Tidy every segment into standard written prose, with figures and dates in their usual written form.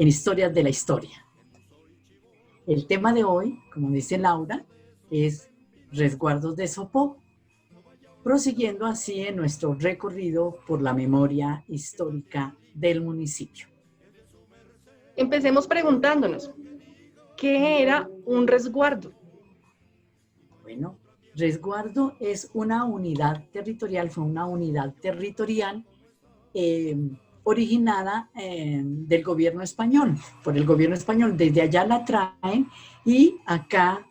En Historias de la Historia. El tema de hoy, como dice Laura, es resguardos de Sopó, prosiguiendo así en nuestro recorrido por la memoria histórica del municipio. Empecemos preguntándonos, ¿qué era un resguardo? Bueno, resguardo es una unidad territorial, fue una unidad territorial originada del gobierno español, por el gobierno español. Desde allá la traen y acá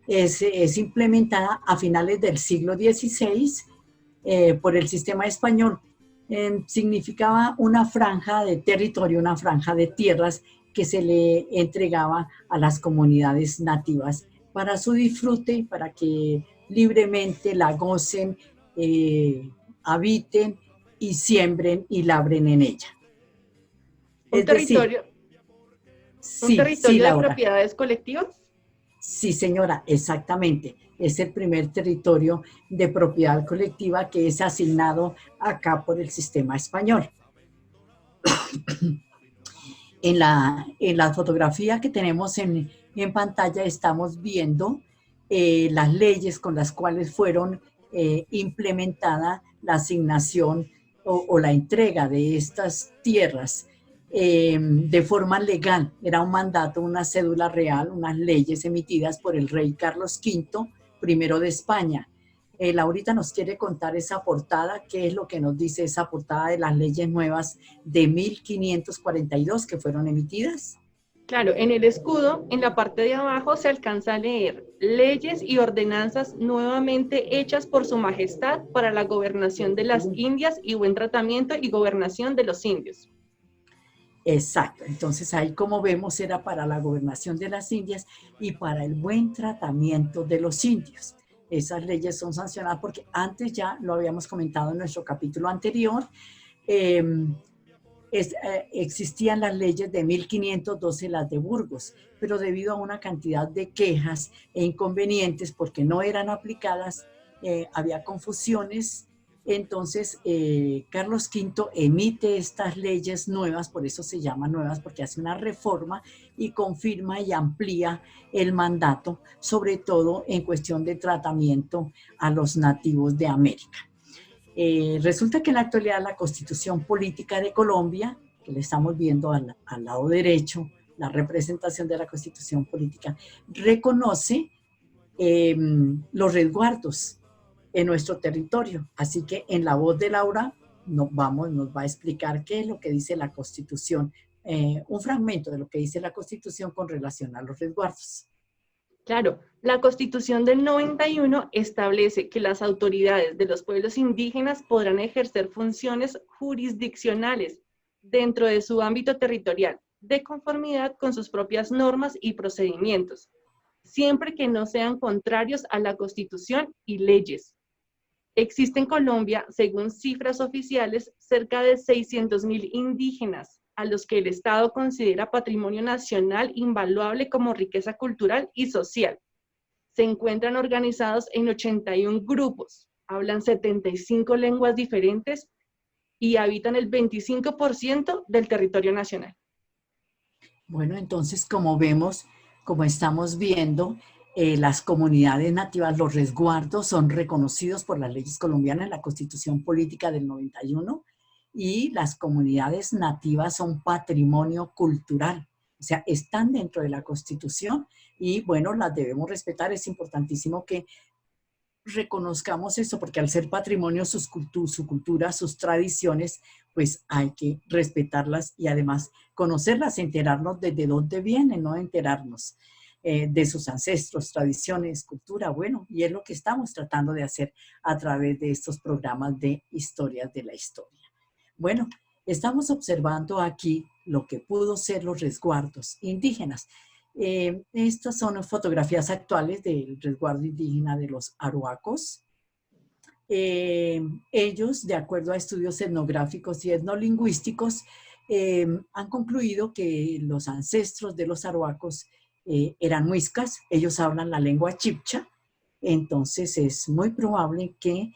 es implementada a finales del siglo XVI por el sistema español. Significaba una franja de territorio, una franja de tierras que se le entregaba a las comunidades nativas para su disfrute, para que libremente la gocen, habiten y siembren y labren en ella. Un Es decir, territorio, un sí, territorio de Laura. propiedades colectivas. Sí, señora, exactamente. Es el primer territorio de propiedad colectiva que es asignado acá por el sistema español. En la fotografía que tenemos en pantalla estamos viendo las leyes con las cuales fueron implementada la asignación o la entrega de estas tierras de forma legal. Era un mandato, una cédula real, unas leyes emitidas por el rey Carlos V, primero de España. Laurita nos quiere contar esa portada, qué es lo que nos dice esa portada de las leyes nuevas de 1542 que fueron emitidas. Claro, en el escudo, en la parte de abajo, se alcanza a leer leyes y ordenanzas nuevamente hechas por su majestad para la gobernación de las Indias y buen tratamiento y gobernación de los indios. Exacto, entonces ahí como vemos era para la gobernación de las Indias y para el buen tratamiento de los indios. Esas leyes son sancionadas porque antes ya lo habíamos comentado en nuestro capítulo anterior, eh, existían las leyes de 1512, las de Burgos, pero debido a una cantidad de quejas e inconvenientes porque no eran aplicadas, había confusiones. Entonces, Carlos V emite estas leyes nuevas, por eso se llaman nuevas, porque hace una reforma y confirma y amplía el mandato, sobre todo en cuestión de tratamiento a los nativos de América. Resulta que en la actualidad la Constitución Política de Colombia, que le estamos viendo al lado derecho, la representación de la Constitución Política, reconoce los resguardos en nuestro territorio. Así que en la voz de Laura nos va a explicar qué es lo que dice la Constitución, un fragmento de lo que dice la Constitución con relación a los resguardos. Claro, la Constitución del 91 establece que las autoridades de los pueblos indígenas podrán ejercer funciones jurisdiccionales dentro de su ámbito territorial, de conformidad con sus propias normas y procedimientos, siempre que no sean contrarios a la Constitución y leyes. Existe en Colombia, según cifras oficiales, cerca de 600.000 indígenas, a los que el Estado considera patrimonio nacional invaluable como riqueza cultural y social. Se encuentran organizados en 81 grupos, hablan 75 lenguas diferentes y habitan el 25% del territorio nacional. Bueno, entonces como vemos, como estamos viendo, las comunidades nativas, los resguardos son reconocidos por las leyes colombianas en la Constitución Política del 91 y las comunidades nativas son patrimonio cultural, o sea, están dentro de la Constitución y bueno, las debemos respetar. Es importantísimo que reconozcamos esto, porque al ser patrimonio su cultura, sus tradiciones, pues hay que respetarlas y además conocerlas, enterarnos de dónde vienen, no enterarnos de sus ancestros, tradiciones, cultura, bueno, y es lo que estamos tratando de hacer a través de estos programas de historias de la historia. Bueno, estamos observando aquí lo que pudo ser los resguardos indígenas. Estas son fotografías actuales del resguardo indígena de los Arhuacos. Ellos, de acuerdo a estudios etnográficos y etnolingüísticos, han concluido que los ancestros de los Arhuacos eran muiscas, ellos hablan la lengua chibcha, entonces es muy probable que,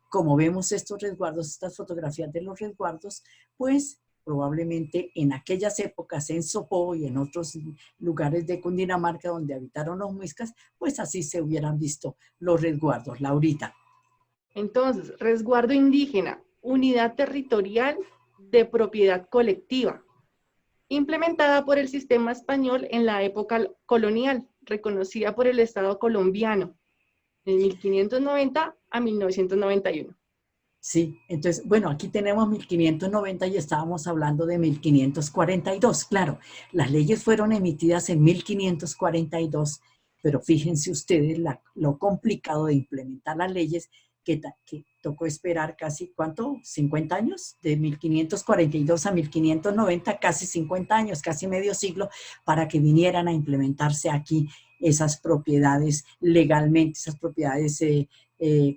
como vemos estos resguardos, estas fotografías de los resguardos, pues probablemente en aquellas épocas en Sopó y en otros lugares de Cundinamarca donde habitaron los muiscas, pues así se hubieran visto los resguardos. Laurita. Entonces, resguardo indígena, unidad territorial de propiedad colectiva, implementada por el sistema español en la época colonial, reconocida por el Estado colombiano, de 1590 a 1991. Sí, entonces, bueno, aquí tenemos 1590 y estábamos hablando de 1542. Claro, las leyes fueron emitidas en 1542, pero fíjense ustedes lo complicado de implementar las leyes que tocó esperar casi, ¿cuánto? 50 años, de 1542 a 1590, casi 50 años, casi medio siglo, para que vinieran a implementarse aquí esas propiedades legalmente, esas propiedades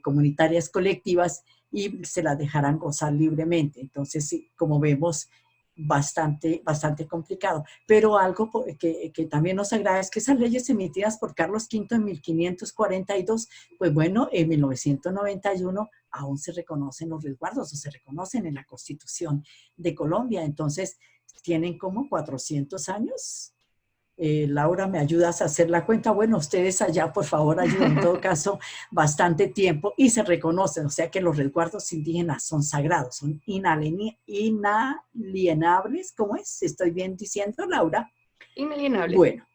comunitarias colectivas, y se las dejarán gozar libremente. Entonces, sí, como vemos, bastante complicado. Pero algo que también nos agrada es que esas leyes emitidas por Carlos V en 1542, pues bueno, en 1991 aún se reconocen los resguardos o se reconocen en la Constitución de Colombia. Entonces, tienen como 400 años. Laura, ¿me ayudas a hacer la cuenta? Bueno, ustedes allá, por favor, ayuden. En todo caso, bastante tiempo y se reconocen, o sea que los resguardos indígenas son sagrados, son inalienables. ¿Cómo es? ¿Estoy bien diciendo, Laura? Inalienable. Bueno,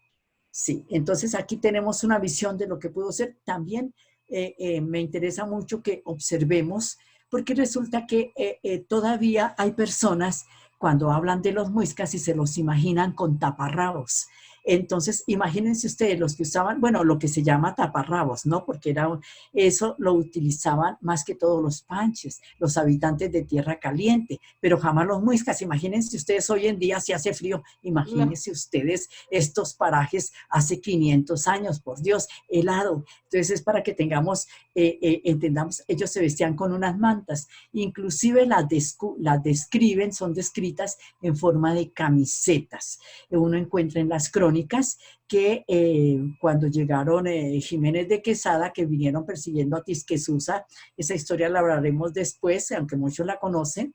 sí. Entonces aquí tenemos una visión de lo que pudo ser. También me interesa mucho que observemos, porque resulta que todavía hay personas cuando hablan de los muiscas y se los imaginan con taparrabos. Entonces, imagínense ustedes los que usaban, bueno, lo que se llama taparrabos, ¿no? Porque eso lo utilizaban más que todos los panches, los habitantes de tierra caliente, pero jamás los muiscas. Imagínense ustedes hoy en día si hace frío, imagínense ustedes estos parajes hace 500 años, por Dios, helado. Entonces es para que entendamos, ellos se vestían con unas mantas, inclusive las describen, son descritas en forma de camisetas. Uno encuentra en las crónicas que cuando llegaron Jiménez de Quesada, que vinieron persiguiendo a Tisquesusa, esa historia la hablaremos después, aunque muchos la conocen.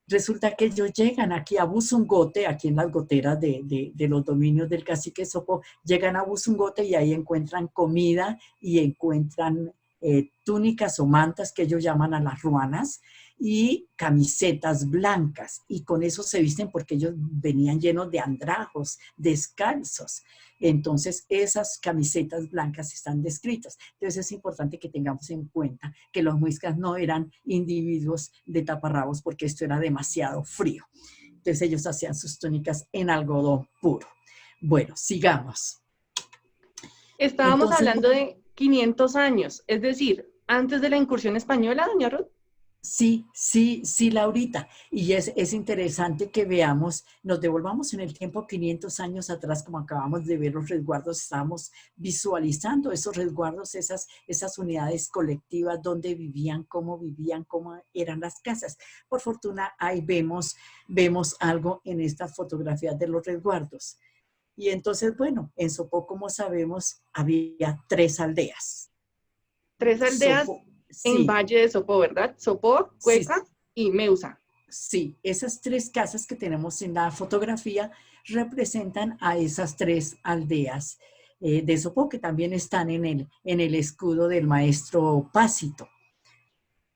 Resulta que ellos llegan aquí a Buzungote, aquí en las goteras de los dominios del cacique Sopó, llegan a Buzungote y ahí encuentran comida y encuentran túnicas o mantas que ellos llaman a las ruanas y camisetas blancas, y con eso se visten porque ellos venían llenos de andrajos, descalzos. Entonces esas camisetas blancas están descritas. Entonces es importante que tengamos en cuenta que los muiscas no eran individuos de taparrabos porque esto era demasiado frío. Entonces ellos hacían sus túnicas en algodón puro. Bueno, sigamos. Estábamos hablando de 500 años, es decir, antes de la incursión española, doña Ruth. Sí, Laurita. Y es interesante que veamos, nos devolvamos en el tiempo 500 años atrás, como acabamos de ver los resguardos, estamos visualizando esos resguardos, esas unidades colectivas, dónde vivían, cómo eran las casas. Por fortuna, ahí vemos algo en estas fotografías de los resguardos. Y entonces, bueno, en Sopó, como sabemos, había 3 aldeas. 3 aldeas. Sopó, en sí. Valle de Sopó, ¿verdad? Sopó, Cueca Sí, y Meusa. sí, esas 3 casas que tenemos en la fotografía representan a esas 3 aldeas de Sopó, que también están en el escudo del maestro Pacito.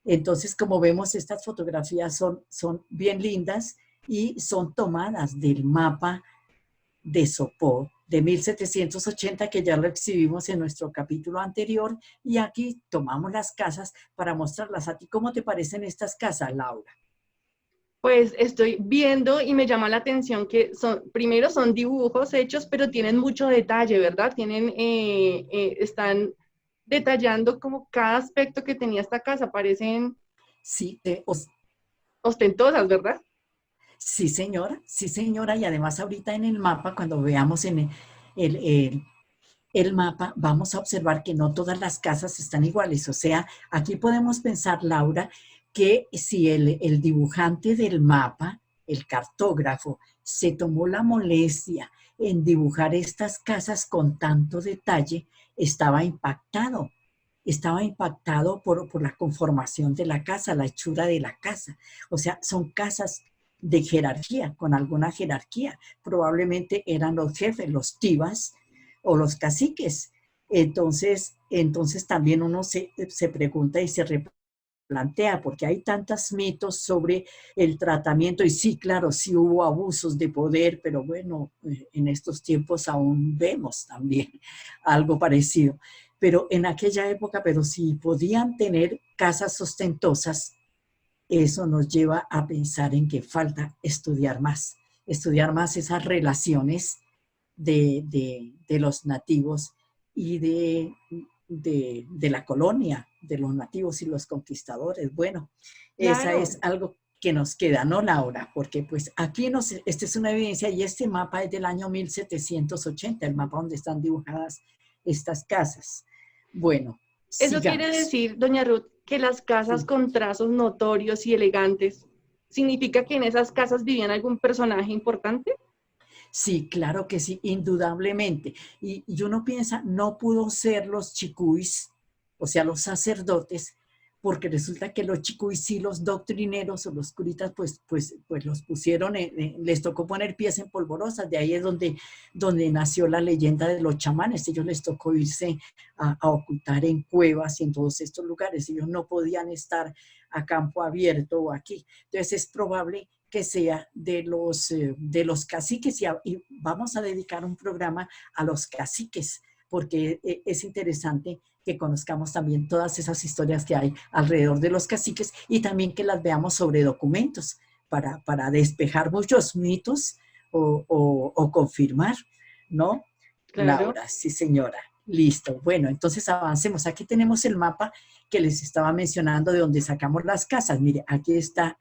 Entonces, como vemos, estas fotografías son bien lindas y son tomadas del mapa de Sopó de 1780, que ya lo exhibimos en nuestro capítulo anterior, y aquí tomamos las casas para mostrarlas. ¿A ti cómo te parecen estas casas, Laura? Pues estoy viendo y me llama la atención que son, primero son dibujos hechos, pero tienen mucho detalle, ¿verdad? Están detallando como cada aspecto que tenía esta casa, parecen Sí, ostentosas, ¿verdad? sí señora, y además ahorita en el mapa, cuando veamos en el, el, el mapa, vamos a observar que no todas las casas están iguales. O sea, aquí podemos pensar, Laura, que si el dibujante del mapa, el cartógrafo, se tomó la molestia en dibujar estas casas con tanto detalle, estaba impactado por la conformación de la casa, la hechura de la casa. O sea, son casas de jerarquía, con alguna jerarquía. Probablemente eran los jefes, los tibas, o los caciques. Entonces también uno se pregunta y se replantea, porque hay tantos mitos sobre el tratamiento, y sí, claro, sí hubo abusos de poder, pero bueno, en estos tiempos aún vemos también algo parecido. Pero en aquella época, pero si podían tener casas ostentosas, eso nos lleva a pensar en que falta estudiar más esas relaciones de los nativos y de la colonia, de los nativos y los conquistadores. Bueno, esa Claro. es algo que nos queda, ¿no, Laura? Porque pues aquí esta es una evidencia, y este mapa es del año 1780, el mapa donde están dibujadas estas casas. Bueno, Eso quiere sigamos. decir, doña Ruth, que las casas Sí. con trazos notorios y elegantes, ¿significa que en esas casas vivían algún personaje importante? Sí, claro que sí, indudablemente. Y uno piensa, no pudo ser los chicuis, o sea, los sacerdotes, porque resulta que los chicuis y los doctrineros o los curitas, pues los pusieron, les tocó poner pies en polvorosas. De ahí es donde nació la leyenda de los chamanes. Ellos les tocó irse a ocultar en cuevas y en todos estos lugares. Ellos no podían estar a campo abierto o aquí. Entonces es probable que sea de los caciques, y vamos a dedicar un programa a los caciques, porque es interesante que conozcamos también todas esas historias que hay alrededor de los caciques, y también que las veamos sobre documentos para despejar muchos mitos o confirmar, ¿no? Claro. Laura, sí señora. Listo. Bueno, entonces avancemos. Aquí tenemos el mapa que les estaba mencionando de donde sacamos las casas. Mire, aquí está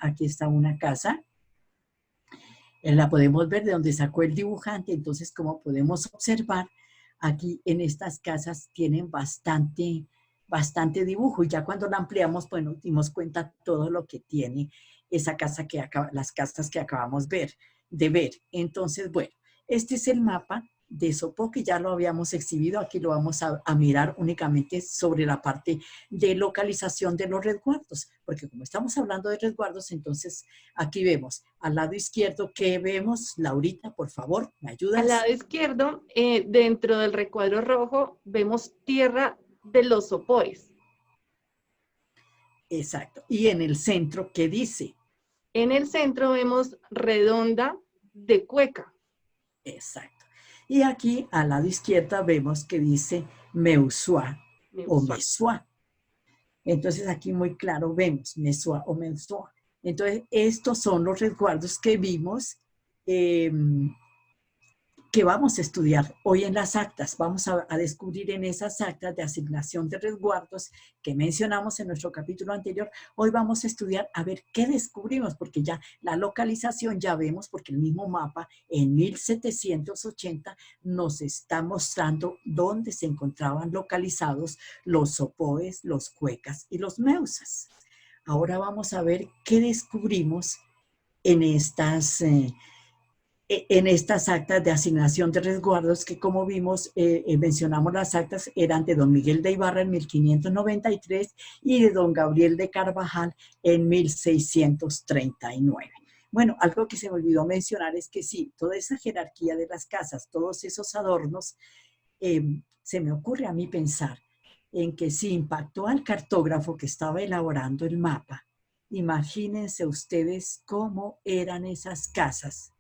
una casa, la podemos ver de donde sacó el dibujante. Entonces, como podemos observar, aquí en estas casas tienen bastante dibujo, y ya cuando la ampliamos, pues nos dimos cuenta todo lo que tiene esa casa las casas que acabamos de ver. Entonces, bueno, este es el mapa de Sopó, que ya lo habíamos exhibido. Aquí lo vamos a mirar únicamente sobre la parte de localización de los resguardos, porque como estamos hablando de resguardos, entonces aquí vemos al lado izquierdo. ¿Qué vemos? Laurita, por favor, ¿me Al ayudas? lado izquierdo, dentro del recuadro rojo, vemos tierra de los sopores. Exacto. Y en el centro, ¿qué dice? En el centro vemos redonda de Cueca. Exacto. Y aquí al lado izquierdo vemos que dice Meusua o Mensual. Mesua. Entonces aquí muy claro vemos Mesua o Mesua. Entonces estos son los resguardos que vimos, eh, que vamos a estudiar hoy en las actas. Vamos a descubrir en esas actas de asignación de resguardos que mencionamos en nuestro capítulo anterior. Hoy vamos a estudiar a ver qué descubrimos, porque ya la localización ya vemos, porque el mismo mapa en 1780 nos está mostrando dónde se encontraban localizados los sopoes, los cuecas y los meusas. Ahora vamos a ver qué descubrimos en estas actas de asignación de resguardos, que como vimos, mencionamos, las actas eran de don Miguel de Ibarra en 1593 y de don Gabriel de Carvajal en 1639. Bueno, algo que se me olvidó mencionar es que sí, toda esa jerarquía de las casas, todos esos adornos, se me ocurre a mí pensar en que si impactó al cartógrafo que estaba elaborando el mapa, imagínense ustedes cómo eran esas casas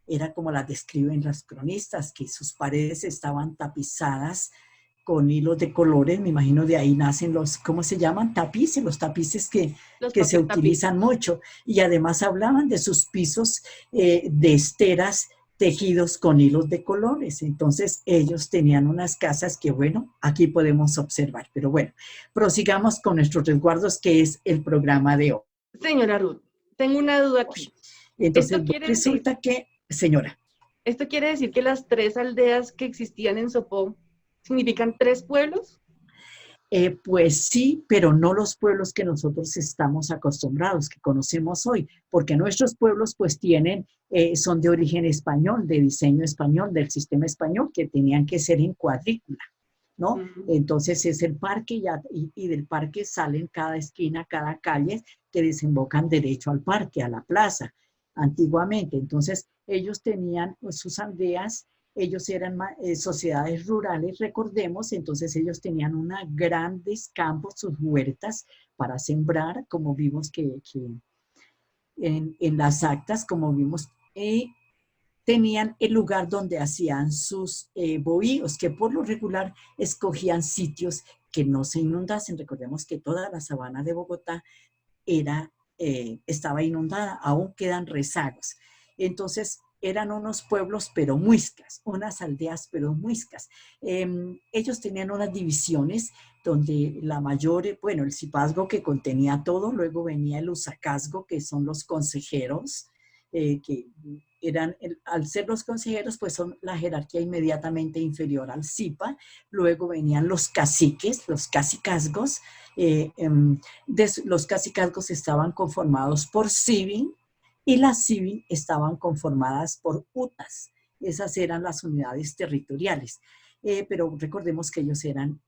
era como las describen las cronistas, que sus paredes estaban tapizadas con hilos de colores, me imagino de ahí nacen los, ¿cómo se llaman? Tapices, los tapices Los que se papel tapiz. utilizan mucho. Y además hablaban de sus pisos de esteras tejidos con hilos de colores. Entonces ellos tenían unas casas que, bueno, aquí podemos observar. Pero bueno, prosigamos con nuestros resguardos, que es el programa de hoy. Señora Ruth, tengo una duda aquí. Entonces, Esto quiere decir, resulta que, señora, esto quiere decir que las 3 aldeas que existían en Sopó significan 3 pueblos. pues sí, pero no los pueblos que nosotros estamos acostumbrados, que conocemos hoy, porque nuestros pueblos pues tienen, son de origen español, de diseño español, del sistema español, que tenían que ser en cuadrícula, ¿no? Entonces es el parque y del parque salen cada esquina, cada calle que desembocan derecho al parque, a la plaza, antiguamente. Entonces ellos tenían pues, sus aldeas, ellos eran sociedades rurales, recordemos, entonces ellos tenían unos grandes campos, sus huertas para sembrar, como vimos que en las actas, como vimos, tenían el lugar donde hacían sus bohíos, que por lo regular escogían sitios que no se inundasen. Recordemos que toda la sabana de Bogotá estaba inundada, aún quedan rezagos. Entonces, eran unos pueblos pero muiscas, unas aldeas pero muiscas. Ellos tenían unas divisiones donde la mayor, bueno, el cipazgo que contenía todo, luego venía el uzacazgo, que son los consejeros, que eran, al ser los consejeros, pues son la jerarquía inmediatamente inferior al cipa. Luego venían los caciques, los cacicazgos. Los cacicazgos estaban conformados por civil y las civil estaban conformadas por utas. Esas eran las unidades territoriales. Pero recordemos que ellos eran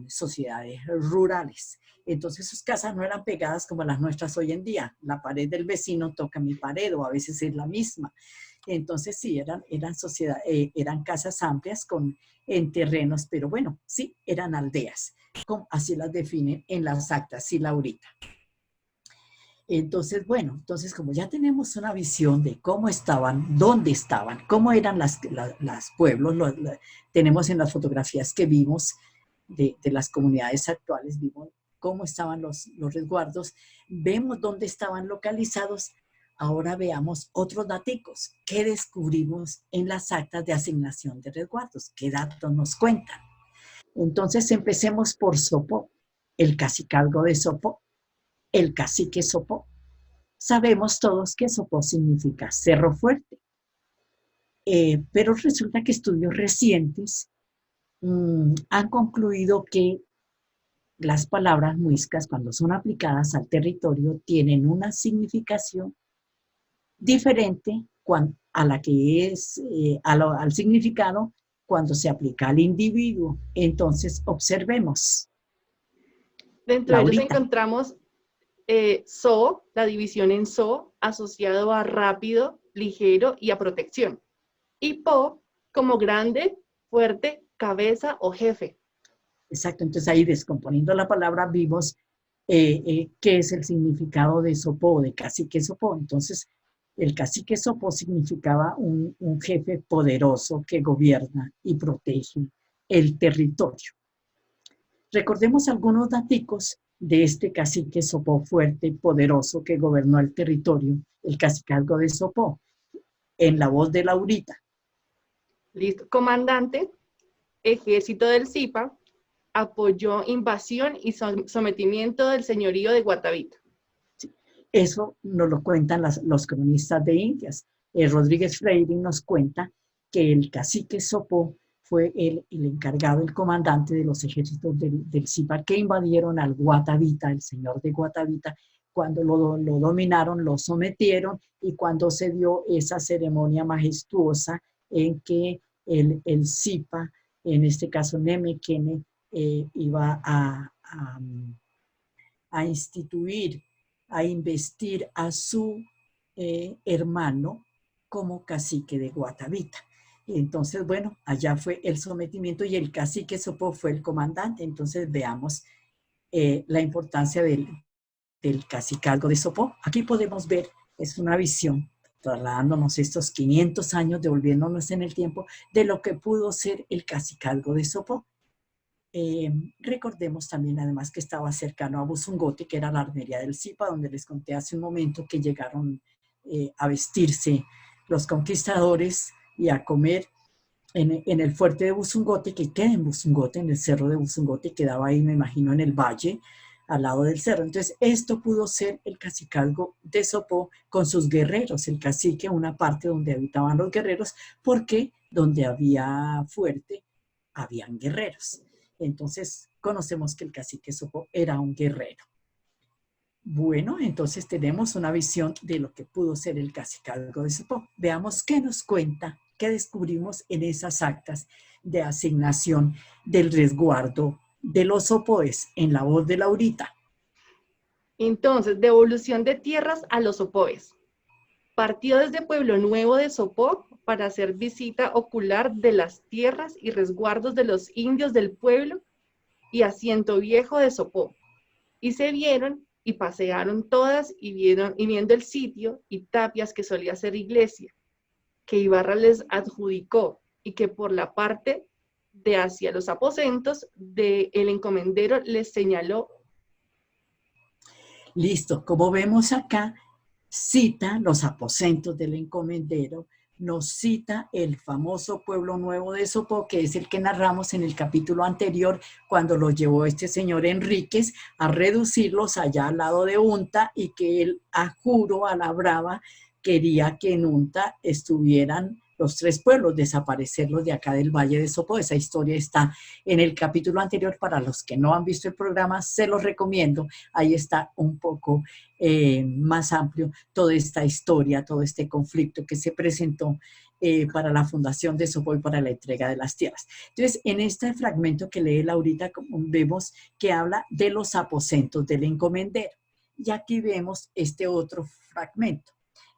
sociedades rurales. Entonces sus casas no eran pegadas como las nuestras hoy en día. La pared del vecino toca mi pared o a veces es la misma. Entonces sí, eran casas amplias en terrenos, pero bueno, sí, eran aldeas. Así las definen en las actas, sí, Laurita. Entonces, bueno, entonces como ya tenemos una visión de cómo estaban, dónde estaban, cómo eran las pueblos, tenemos en las fotografías que vimos de las comunidades actuales, vimos cómo estaban los resguardos, vemos dónde estaban localizados. Ahora veamos otros datos que descubrimos en las actas de asignación de resguardos, qué datos nos cuentan. Entonces empecemos por Sopó, el cacicazgo de Sopó, el cacique Sopó. Sabemos todos que Sopó significa Cerro Fuerte, pero resulta que estudios recientes han concluido que las palabras muiscas, cuando son aplicadas al territorio, tienen una significación diferente a la que es, al significado cuando se aplica al individuo. Entonces, observemos. Dentro de ellos Laurita. encontramos So, la división en So, asociado a rápido, ligero y a protección. Y Po, como grande, fuerte, cabeza o jefe. Exacto, entonces ahí descomponiendo la palabra vimos qué es el significado de Sopó, de cacique Sopó. Entonces, el cacique Sopó significaba un jefe poderoso que gobierna y protege el territorio. Recordemos algunos daticos de este cacique Sopó fuerte y poderoso que gobernó el territorio, el cacicazgo de Sopó, en la voz de Laurita. Listo. Comandante, ejército del Zipa, apoyó invasión y sometimiento del señorío de Guatavita. Sí. Eso nos lo cuentan los cronistas de Indias. Rodríguez Freire nos cuenta que el cacique Sopó fue el encargado, el comandante de los ejércitos del Zipa que invadieron al Guatavita, el señor de Guatavita. Cuando lo dominaron, lo sometieron, y cuando se dio esa ceremonia majestuosa en que el Zipa, en este caso Nemequene, iba a instituir, a investir a su hermano como cacique de Guatavita. Y entonces, bueno, allá fue el sometimiento y el cacique Sopó fue el comandante. Entonces veamos la importancia del cacicazgo de Sopó. Aquí podemos ver, es una visión trasladándonos estos 500 años, devolviéndonos en el tiempo, de lo que pudo ser el cacicazgo de Sopó. Recordemos también además que estaba cercano a Buzungote, que era la armería del Zipa, donde les conté hace un momento que llegaron a vestirse los conquistadores y a comer en el fuerte de Buzungote, que queda en Buzungote, en el cerro de Buzungote, quedaba ahí, me imagino, en el valle, al lado del cerro. Entonces, esto pudo ser el cacicazgo de Sopó con sus guerreros, el cacique, una parte donde habitaban los guerreros, porque donde había fuerte, habían guerreros. Entonces, conocemos que el cacique Sopó era un guerrero. Bueno, entonces tenemos una visión de lo que pudo ser el cacicazgo de Sopó. Veamos qué nos cuenta, qué descubrimos en esas actas de asignación del resguardo de los Sopóes en la voz de Laurita. Entonces, devolución de tierras a los Sopóes. Partió desde Pueblo Nuevo de Sopó para hacer visita ocular de las tierras y resguardos de los indios del pueblo y asiento viejo de Sopó. Y se vieron y pasearon todas y viendo el sitio y tapias que solía ser iglesia, que Ibarra les adjudicó y que por la parte de hacia los aposentos del encomendero les señaló. Listo, como vemos acá, cita los aposentos del encomendero, nos cita el famoso Pueblo Nuevo de Sopó, que es el que narramos en el capítulo anterior, cuando los llevó este señor Enríquez a reducirlos allá al lado de Unta, y que él, a juro, a la brava, quería que en Unta estuvieran los tres pueblos, desaparecerlos de acá del Valle de Sopó. Esa historia está en el capítulo anterior. Para los que no han visto el programa, se los recomiendo. Ahí está un poco más amplio toda esta historia, todo este conflicto que se presentó para la fundación de Sopó y para la entrega de las tierras. Entonces, en este fragmento que lee Laurita, vemos que habla de los aposentos del encomendero. Y aquí vemos este otro fragmento.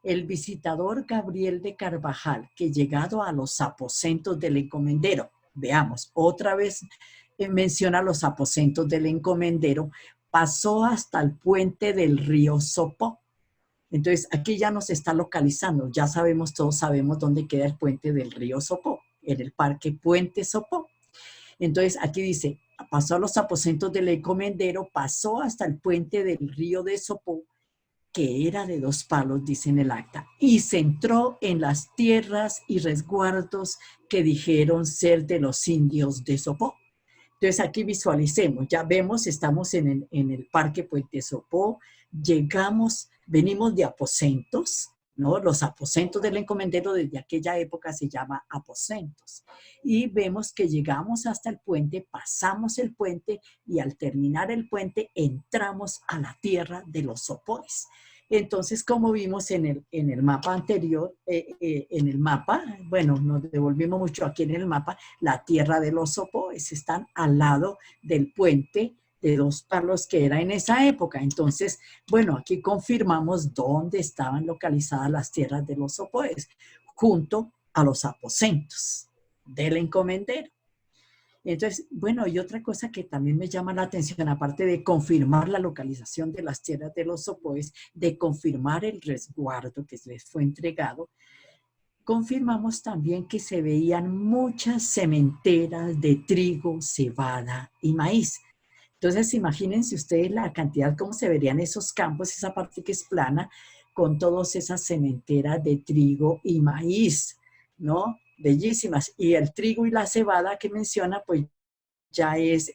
El visitador Gabriel de Carvajal, que llegado a los aposentos del encomendero, veamos, otra vez menciona los aposentos del encomendero, pasó hasta el puente del río Sopó. Entonces, aquí ya nos está localizando, ya sabemos, todos sabemos dónde queda el puente del río Sopó, en el parque Puente Sopó. Entonces, aquí dice, pasó a los aposentos del encomendero, pasó hasta el puente del río de Sopó, que era de 2 palos, dice en el acta, y se entró en las tierras y resguardos que dijeron ser de los indios de Sopó. Entonces aquí visualicemos, ya vemos, estamos en el Parque Puente Sopó, llegamos, venimos de aposentos, ¿no? Los aposentos del encomendero desde aquella época se llama aposentos. Y vemos que llegamos hasta el puente, pasamos el puente y al terminar el puente entramos a la tierra de los Sopóes. Entonces, como vimos en el mapa anterior, en el mapa, bueno, nos devolvimos mucho aquí en el mapa, la tierra de los Sopóes están al lado del puente de 2 palos que era en esa época. Entonces, bueno, aquí confirmamos dónde estaban localizadas las tierras de los Sopóes, junto a los aposentos del encomendero. Entonces, bueno, y otra cosa que también me llama la atención, aparte de confirmar la localización de las tierras de los Sopóes, de confirmar el resguardo que les fue entregado, confirmamos también que se veían muchas sementeras de trigo, cebada y maíz. Entonces, imagínense ustedes la cantidad, cómo se verían esos campos, esa parte que es plana, con todas esas sementeras de trigo y maíz, ¿no? Bellísimas. Y el trigo y la cebada que menciona, pues ya es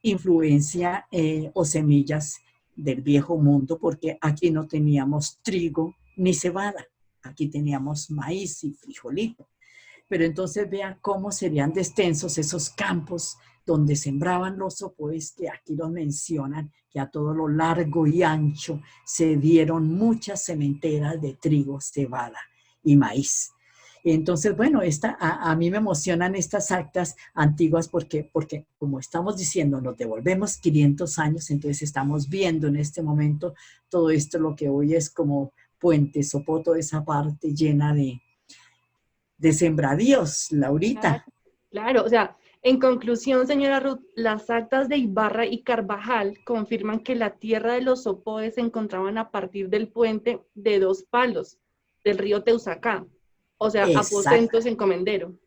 influencia o semillas del viejo mundo, porque aquí no teníamos trigo ni cebada, aquí teníamos maíz y frijolito. Pero entonces vea cómo serían de extensos esos campos donde sembraban los Sopóes, que aquí los mencionan, que a todo lo largo y ancho se dieron muchas sementeras de trigo, cebada y maíz. Entonces, bueno, a mí me emocionan estas actas antiguas porque, como estamos diciendo, nos devolvemos 500 años, entonces estamos viendo en este momento todo esto, lo que hoy es como Puente Sopó, toda esa parte llena de sembradíos, Laurita. Claro, o sea, en conclusión, señora Ruth, las actas de Ibarra y Carvajal confirman que la tierra de los Sopóes se encontraban a partir del puente de 2 palos, del río Teusacá, o sea, Exacto. aposentos encomendero.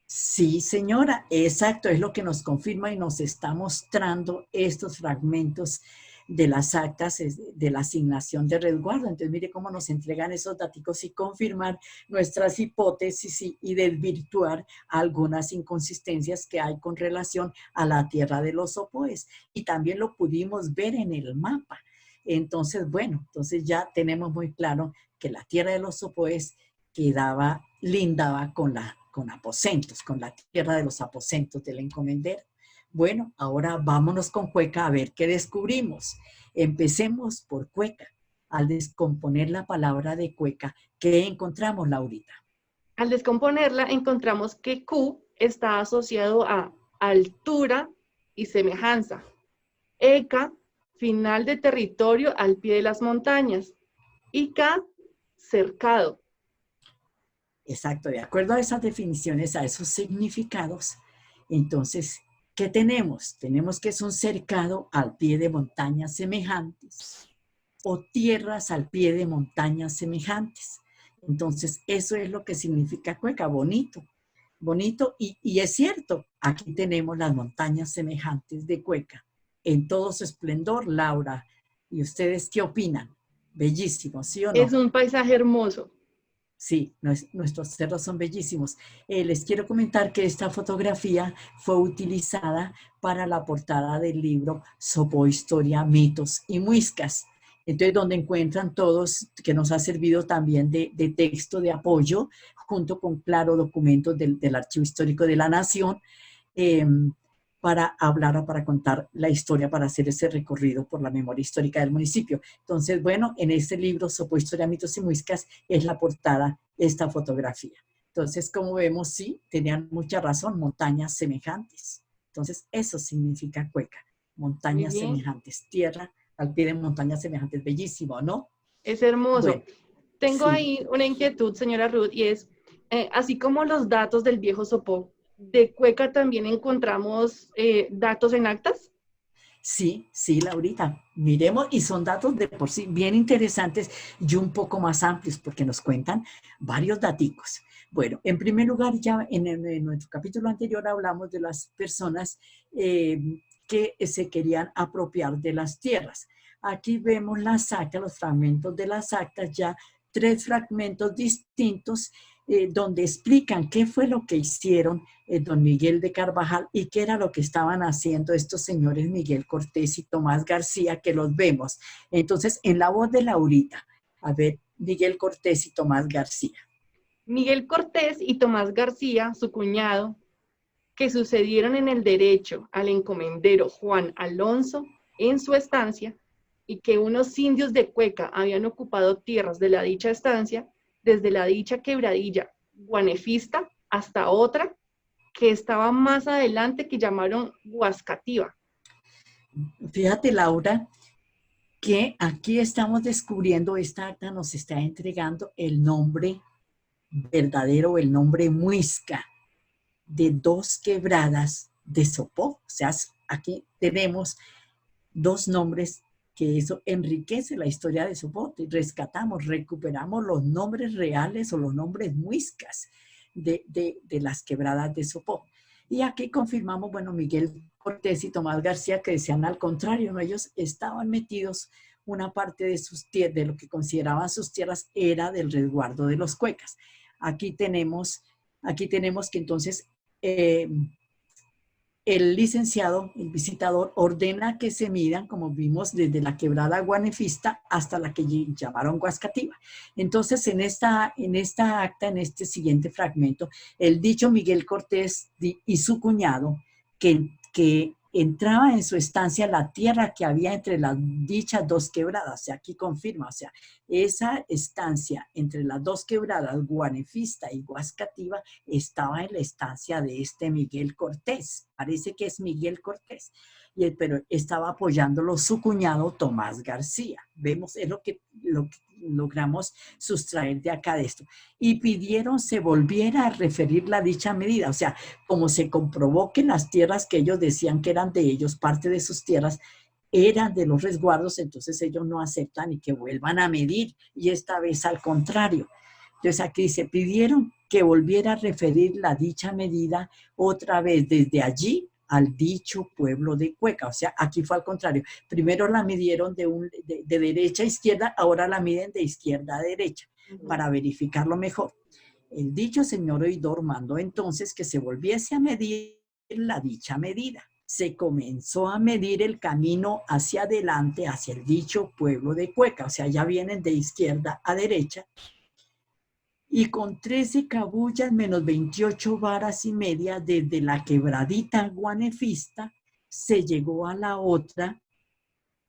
Sí, señora, exacto, es lo que nos confirma y nos está mostrando estos fragmentos de las actas de la asignación de resguardo. Entonces, mire cómo nos entregan esos datos y confirmar nuestras hipótesis y desvirtuar algunas inconsistencias que hay con relación a la tierra de los Opoes. Y también lo pudimos ver en el mapa. Entonces, bueno, entonces ya tenemos muy claro que la tierra de los Opoes lindaba con aposentos, con la tierra de los aposentos del encomendero. Bueno, ahora vámonos con Cueca a ver qué descubrimos. Empecemos por Cueca. Al descomponer la palabra de Cueca, ¿qué encontramos, Laurita? Al descomponerla, encontramos que Q está asociado a altura y semejanza. Eka, final de territorio al pie de las montañas. Y K, cercado. Exacto, de acuerdo a esas definiciones, a esos significados, entonces, ¿qué tenemos? Tenemos que es un cercado al pie de montañas semejantes o tierras al pie de montañas semejantes. Entonces, eso es lo que significa Cueca, bonito, bonito, y es cierto, aquí tenemos las montañas semejantes de Cueca, en todo su esplendor, Laura. ¿Y ustedes qué opinan? Bellísimo, ¿sí o Es no? un paisaje hermoso. Sí, nuestros cerros son bellísimos. Les quiero comentar que esta fotografía fue utilizada para la portada del libro Sopó Historia, Mitos y Muiscas. Entonces, donde encuentran todos, que nos ha servido también de texto de apoyo, junto con claro documentos del Archivo Histórico de la Nación, eh, para hablar o para contar la historia, para hacer ese recorrido por la memoria histórica del municipio. Entonces, bueno, en este libro, Sopó Historia, Mitos y Muiscas, es la portada esta fotografía. Entonces, como vemos, sí, tenían mucha razón, montañas semejantes. Entonces, eso significa Cueca, Muy montañas bien. semejantes, tierra al pie de montañas semejantes, bellísimo, ¿no? Es hermoso. Bueno, Tengo sí, ahí una inquietud, señora Ruth, y es, así como los datos del viejo Sopó, ¿de Cueca también encontramos datos en actas? sí, sí, Laurita. Miremos, y son datos de por sí bien interesantes y un poco más amplios porque nos cuentan varios daticos. Bueno, en primer lugar, ya en nuestro capítulo anterior hablamos de las personas que se querían apropiar de las tierras. Aquí vemos las actas, los fragmentos de las actas, ya tres fragmentos distintos donde explican qué fue lo que hicieron don Miguel de Carvajal y qué era lo que estaban haciendo estos señores Miguel Cortés y Tomás García, que los vemos. Entonces, en la voz de Laurita, a ver, Miguel Cortés y Tomás García. Miguel Cortés y Tomás García, su cuñado, que sucedieron en el derecho al encomendero Juan Alonso en su estancia y que unos indios de Cueca habían ocupado tierras de la dicha estancia, desde la dicha quebradilla guanefista hasta otra que estaba más adelante que llamaron Guascativa. Fíjate, Laura, que aquí estamos descubriendo, esta acta nos está entregando el nombre verdadero, el nombre muisca de dos quebradas de Sopó. O sea, aquí tenemos dos nombres que eso enriquece la historia de Sopote. Rescatamos, recuperamos los nombres reales o los nombres muiscas de las quebradas de Sopó. Y aquí confirmamos, bueno, Miguel Cortés y Tomás García, que decían al contrario, ¿no? Ellos estaban metidos, una parte de sus tierras, de lo que consideraban sus tierras, era del resguardo de los cuecas. Aquí tenemos, aquí tenemos que entonces el licenciado, el visitador, ordena que se midan, como vimos, desde la quebrada guanefista hasta la que llamaron Guascativa. Entonces, en esta acta, en este siguiente fragmento, el dicho Miguel Cortés y su cuñado, que entraba en su estancia la tierra que había entre las dichas dos quebradas, o sea, aquí confirma, o sea, esa estancia entre las dos quebradas, Guanefista y Guascativa, estaba en la estancia de este Miguel Cortés, parece que es Miguel Cortés, pero estaba apoyándolo su cuñado Tomás García. Vemos, es lo que logramos sustraer de acá de esto. Y pidieron se volviera a referir la dicha medida, o sea, como se comprobó que las tierras que ellos decían que eran de ellos, parte de sus tierras, eran de los resguardos, entonces ellos no aceptan y que vuelvan a medir, y esta vez al contrario. Entonces aquí dice, pidieron que volviera a referir la dicha medida otra vez desde allí al dicho pueblo de Cueca. O sea, aquí fue al contrario. Primero la midieron de derecha a izquierda, ahora la miden de izquierda a derecha para verificarlo mejor. El dicho señor oidor mandó entonces que se volviese a medir la dicha medida. Se comenzó a medir el camino hacia adelante, hacia el dicho pueblo de Cueca. O sea, ya vienen de izquierda a derecha. Y con 13 cabullas menos 28 varas y media desde la quebradita guanefista se llegó a la otra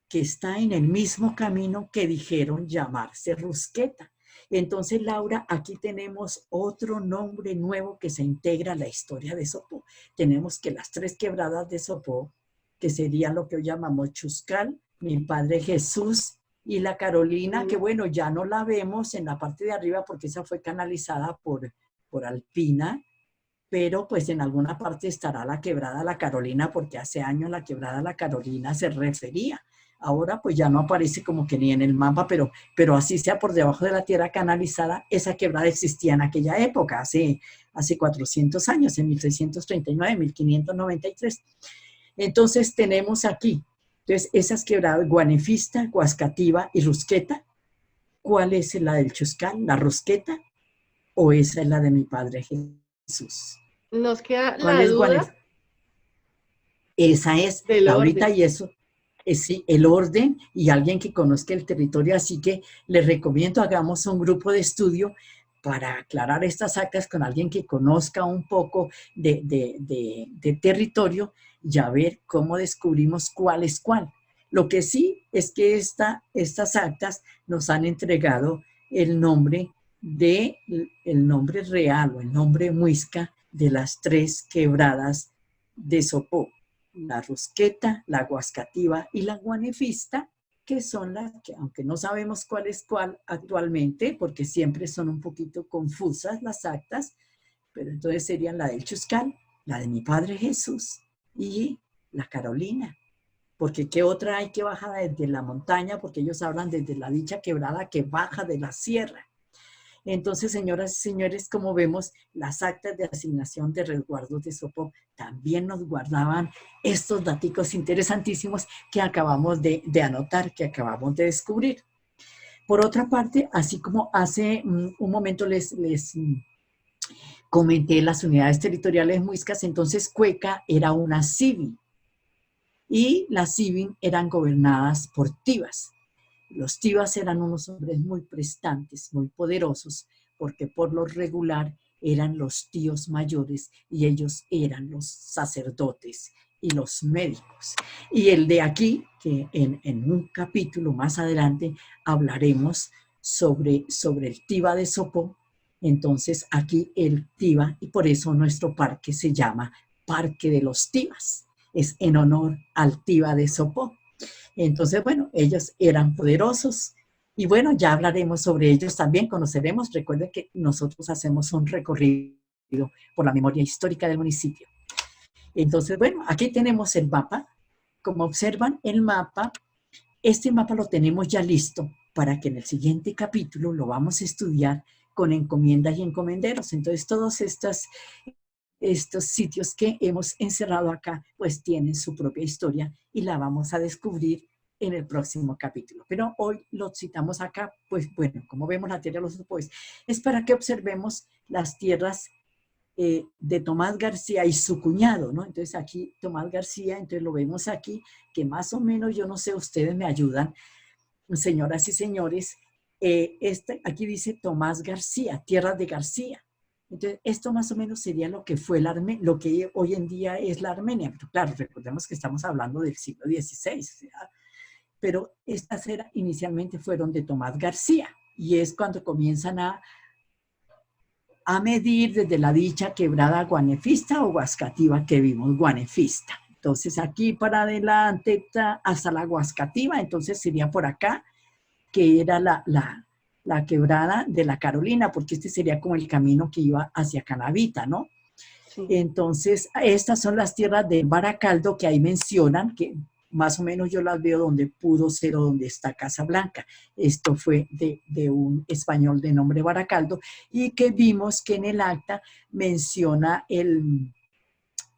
que está en el mismo camino que dijeron llamarse Rusqueta. Entonces, Laura, aquí tenemos otro nombre nuevo que se integra a la historia de Sopó. Tenemos que las 3 quebradas de Sopó, que sería lo que hoy llamamos Chuscal, mi Padre Jesús y la Carolina, que bueno, ya no la vemos en la parte de arriba porque esa fue canalizada por Alpina, pero pues en alguna parte estará la quebrada La Carolina porque hace años la quebrada La Carolina se refería. Ahora pues ya no aparece como que ni en el mapa, pero así sea por debajo de la tierra canalizada, esa quebrada existía en aquella época, hace 400 años, en 1639, 1593. Entonces tenemos aquí, entonces esas quebradas, Guanefista, Guascativa y Rusqueta. ¿Cuál es la del Chuscal, la Rusqueta? ¿O esa es la de mi Padre Jesús? Nos queda ¿Cuál la es duda. Esa es, ahorita y eso. Sí, el orden y alguien que conozca el territorio, así que les recomiendo hagamos un grupo de estudio para aclarar estas actas con alguien que conozca un poco de territorio y a ver cómo descubrimos cuál es cuál. Lo que sí es que estas actas nos han entregado el nombre real o el nombre muisca de las 3 quebradas de Sopó. La Rusqueta, la Guascativa y la Guanefista, que son las que, aunque no sabemos cuál es cuál actualmente, porque siempre son un poquito confusas las actas, pero entonces serían la del Chuscal, la de mi Padre Jesús y la Carolina. Porque ¿qué otra hay que baja desde la montaña? Porque ellos hablan desde la dicha quebrada que baja de la sierra. Entonces, señoras y señores, como vemos, las actas de asignación de resguardos de Sopó también nos guardaban estos datos interesantísimos que acabamos de anotar, que acabamos de descubrir. Por otra parte, así como hace un momento les comenté las unidades territoriales muiscas, entonces Cueca era una civil y las civil eran gobernadas por tivas. Los tivas eran unos hombres muy prestantes, muy poderosos, porque por lo regular eran los tíos mayores y ellos eran los sacerdotes y los médicos. Y el de aquí, que en un capítulo más adelante hablaremos sobre el tiva de Sopó, entonces aquí el tiva, y por eso nuestro parque se llama Parque de los Tivas, es en honor al tiva de Sopó. Entonces, bueno, ellos eran poderosos y bueno, ya hablaremos sobre ellos también, conoceremos. Recuerden que nosotros hacemos un recorrido por la memoria histórica del municipio. Entonces, bueno, aquí tenemos el mapa. Como observan, el mapa, este mapa lo tenemos ya listo para que en el siguiente capítulo lo vamos a estudiar con encomiendas y encomenderos. Entonces, todos estos sitios que hemos encerrado acá, pues tienen su propia historia y la vamos a descubrir en el próximo capítulo. Pero hoy lo citamos acá, pues bueno, como vemos la tierra de los Sopó, es para que observemos las tierras de Tomás García y su cuñado, ¿no? Entonces aquí Tomás García, entonces lo vemos aquí, que más o menos, yo no sé, ustedes me ayudan, señoras y señores, aquí dice Tomás García, tierras de García. Entonces, esto más o menos sería lo que fue lo que hoy en día es la Armenia. Pero claro, recordemos que estamos hablando del siglo XVI, ¿verdad? Pero estas inicialmente fueron de Tomás García y es cuando comienzan a medir desde la dicha quebrada guanefista o guascativa que vimos guanefista. Entonces aquí para adelante hasta la guascativa, entonces sería por acá, que era la quebrada de la Carolina, porque este sería como el camino que iba hacia Canavita, ¿no? Sí. Entonces, estas son las tierras del Baracaldo que ahí mencionan, que más o menos yo las veo donde pudo ser o donde está Casablanca. Esto fue de un español de nombre Baracaldo y que vimos que en el acta menciona el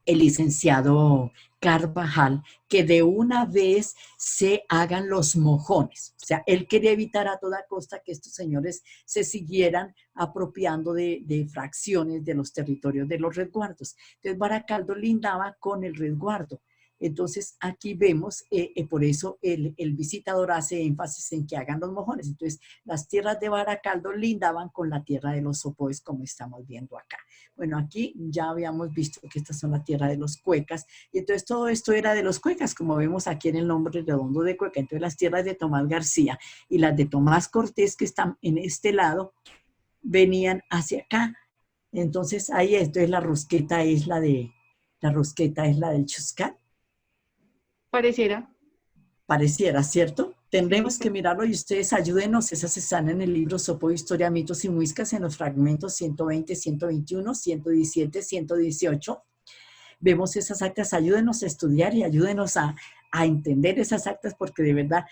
licenciado Carvajal, que de una vez se hagan los mojones. O sea, él quería evitar a toda costa que estos señores se siguieran apropiando de fracciones de los territorios de los resguardos. Entonces, Baracaldo lindaba con el resguardo. Entonces, aquí vemos, por eso el visitador hace énfasis en que hagan los mojones. Entonces, las tierras de Baracaldo lindaban con la tierra de los Sopoes, como estamos viendo acá. Bueno, aquí ya habíamos visto que estas son la tierra de los cuecas, y entonces todo esto era de los cuecas, como vemos aquí en el nombre redondo de Cueca. Entonces las tierras de Tomás García y las de Tomás Cortés, que están en este lado, venían hacia acá. Entonces ahí, entonces la rosqueta es la del Chuscar. Pareciera. Pareciera, ¿cierto? Tendremos que Sí. mirarlo y ustedes ayúdenos. Esas están en el libro Sopo, Historia, Mitos y Muiscas, en los fragmentos 120, 121, 117, 118. Vemos esas actas, ayúdenos a estudiar y ayúdenos a entender esas actas, porque de verdad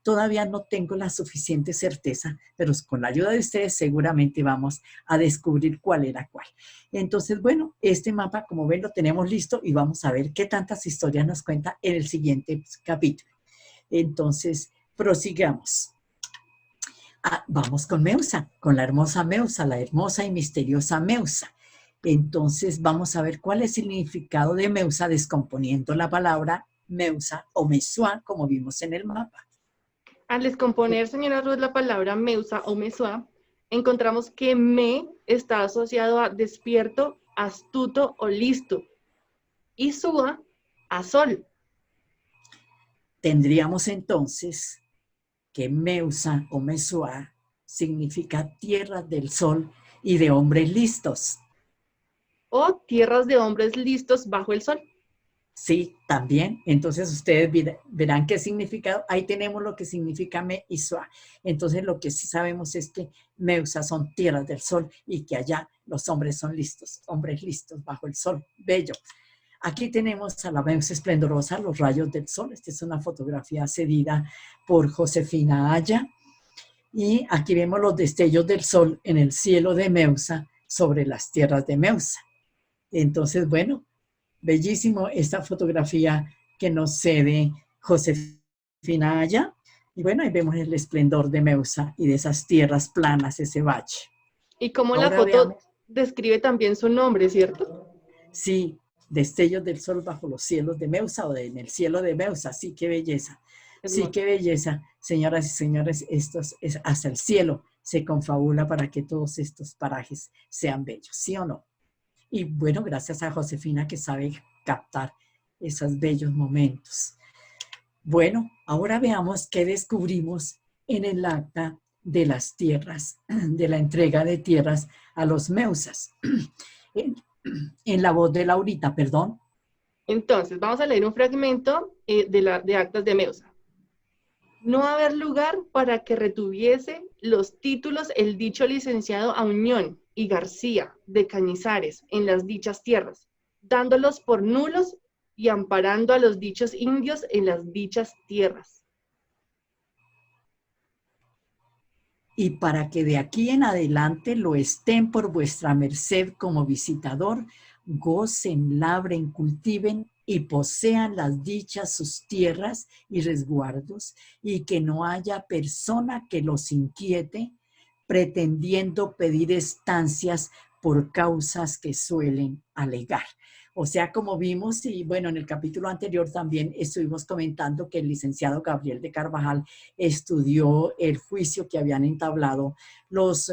todavía no tengo la suficiente certeza, pero con la ayuda de ustedes seguramente vamos a descubrir cuál era cuál. Entonces, bueno, este mapa, como ven, lo tenemos listo y vamos a ver qué tantas historias nos cuenta en el siguiente capítulo. Entonces, prosigamos. Vamos con Meusa, con la hermosa Meusa, la hermosa y misteriosa Meusa. Entonces vamos a ver cuál es el significado de Meusa, descomponiendo la palabra Meusa o Mesua, como vimos en el mapa. Al descomponer, señora Ruth, la palabra Meusa o Mesua, encontramos que me está asociado a despierto, astuto o listo, y sua a sol. Tendríamos entonces que Meusa o Mesua significa tierra del sol y de hombres listos. O tierras de hombres listos bajo el sol. Sí, también. Entonces ustedes verán qué significado. Ahí tenemos lo que significa Me y Sua. Entonces lo que sí sabemos es que Meusa son tierras del sol y que allá los hombres son listos, hombres listos bajo el sol. Bello. Aquí tenemos a la Meusa esplendorosa, los rayos del sol. Esta es una fotografía cedida por Josefina Aya. Y aquí vemos los destellos del sol en el cielo de Meusa sobre las tierras de Meusa. Entonces, bueno, bellísimo esta fotografía que nos cede Josefina Aya. Y bueno, ahí vemos el esplendor de Meusa y de esas tierras planas, ese valle. Y como la Ahora veamos, foto describe también su nombre, ¿cierto? sí, destellos del sol bajo los cielos de Meusa o en el cielo de Meusa. Sí, qué belleza. Sí, Hermoso. qué belleza, señoras y señores, hasta el cielo se confabula para que todos estos parajes sean bellos, ¿sí o no? Y bueno, gracias a Josefina que sabe captar esos bellos momentos. Bueno, ahora veamos qué descubrimos en el acta de las tierras, de la entrega de tierras a los Meusas. En la voz de Laurita, perdón. Entonces, vamos a leer un fragmento de Actas de Meusa. No haber lugar para que retuviese los títulos el dicho licenciado Auñón y García de Cañizares en las dichas tierras, dándolos por nulos y amparando a los dichos indios en las dichas tierras. Y para que de aquí en adelante lo estén por vuestra merced como visitador, gocen, labren, cultiven y posean las dichas sus tierras y resguardos, y que no haya persona que los inquiete, pretendiendo pedir estancias por causas que suelen alegar. O sea, como vimos, y bueno, en el capítulo anterior también estuvimos comentando que el licenciado Gabriel de Carvajal estudió el juicio que habían entablado los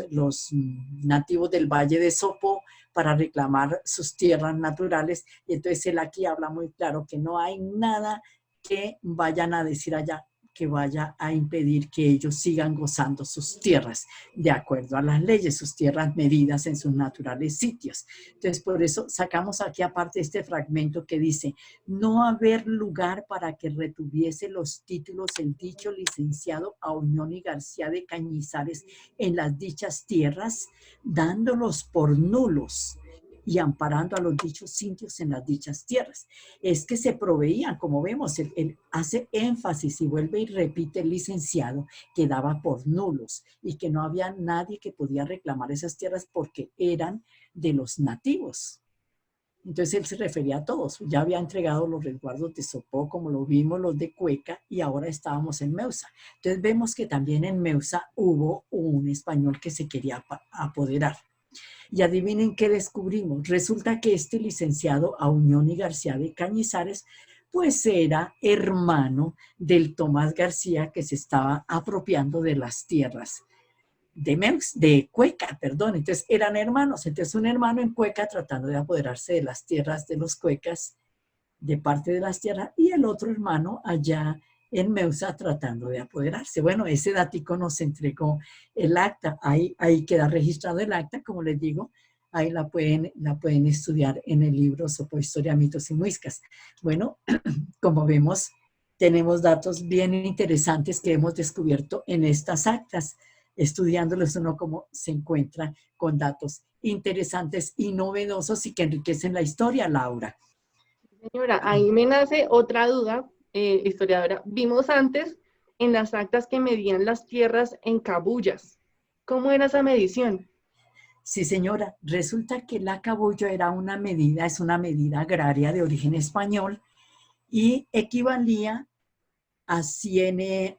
nativos del Valle de Sopo para reclamar sus tierras naturales. Y entonces él aquí habla muy claro que no hay nada que vayan a decir allá que vaya a impedir que ellos sigan gozando sus tierras de acuerdo a las leyes, sus tierras medidas en sus naturales sitios. Entonces, por eso sacamos aquí aparte este fragmento que dice, no haber lugar para que retuviese los títulos el dicho licenciado Auñón y García de Cañizares en las dichas tierras, dándolos por nulos y amparando a los dichos indios en las dichas tierras. Es que se proveían, como vemos, él hace énfasis y vuelve y repite el licenciado que daba por nulos y que no había nadie que podía reclamar esas tierras porque eran de los nativos. Entonces él se refería a todos, ya había entregado los resguardos de Sopó, como lo vimos, los de Cueca, y ahora estábamos en Meusa. Entonces vemos que también en Meusa hubo un español que se quería apoderar. Y adivinen qué descubrimos. Resulta que este licenciado Auñón y García de Cañizares, pues era hermano del Tomás García que se estaba apropiando de las tierras de Cueca, perdón. Entonces eran hermanos. Entonces un hermano en Cueca tratando de apoderarse de las tierras de los cuecas, de parte de las tierras, y el otro hermano allá en Meusa tratando de apoderarse. Bueno, ese datico nos entregó el acta. Ahí queda registrado el acta, como les digo. Ahí la pueden estudiar en el libro Sopó, Historia, Mitos y Muiscas. Bueno, como vemos, tenemos datos bien interesantes que hemos descubierto en estas actas. Estudiándolos uno como se encuentra con datos interesantes y novedosos y que enriquecen la historia, Laura. Señora, ahí me nace otra duda, historiadora. Vimos antes en las actas que medían las tierras en cabullas. ¿Cómo era esa medición? Sí, señora. Resulta que la cabulla era una medida, es una medida agraria de origen español y equivalía a 100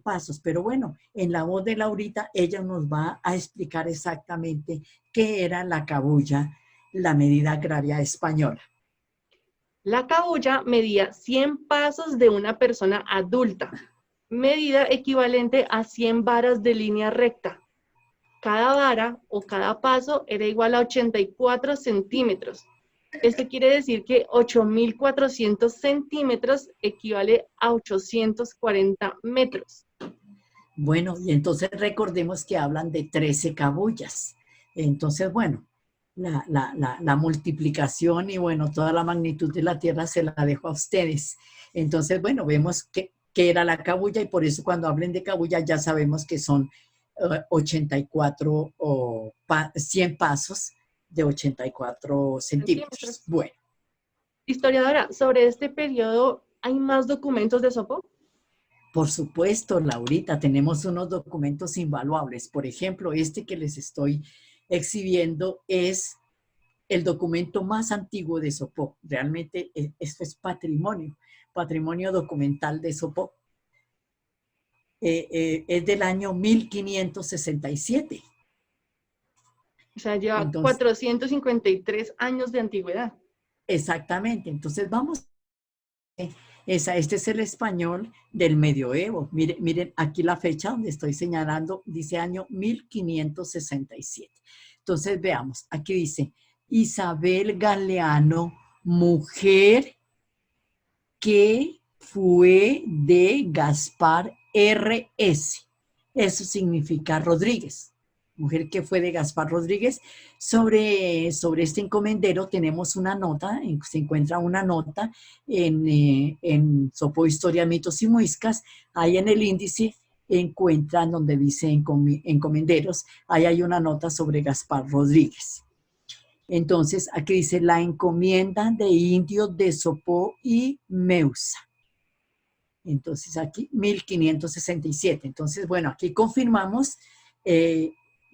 pasos. Pero bueno, en la voz de Laurita, ella nos va a explicar exactamente qué era la cabulla, la medida agraria española. La cabulla medía 100 pasos de una persona adulta, medida equivalente a 100 varas de línea recta. Cada vara o cada paso era igual a 84 centímetros. Esto quiere decir que 8.400 centímetros equivale a 840 metros. Bueno, y entonces recordemos que hablan de 13 cabullas. Entonces, bueno, la multiplicación y bueno, toda la magnitud de la Tierra se la dejo a ustedes. Entonces, bueno, vemos que era la cabulla y por eso cuando hablen de cabulla ya sabemos que son 84 o 100 pasos de 84 centímetros. Bueno. Historiadora, sobre este periodo, ¿hay más documentos de Sopó? Por supuesto, Laurita, tenemos unos documentos invaluables. Por ejemplo, este que les estoy exhibiendo es el documento más antiguo de Sopó. Realmente esto es patrimonio documental de Sopó. Es del año 1567. O sea, lleva Entonces, 453 años de antigüedad. exactamente. Entonces, vamos. Este es el español del medioevo. Miren, aquí la fecha donde estoy señalando dice año 1567. Entonces veamos, aquí dice Isabel Galeano, mujer que fue de Gaspar R.S. Eso significa Rodríguez. Mujer que fue de Gaspar Rodríguez. Sobre este encomendero tenemos una nota, se encuentra una nota en Sopó, Historia, Mitos y Muiscas. Ahí en el índice encuentran donde dice encomenderos, ahí hay una nota sobre Gaspar Rodríguez. Entonces, aquí dice la encomienda de indios de Sopó y Meusa. Entonces, aquí 1567. Entonces, bueno, aquí confirmamos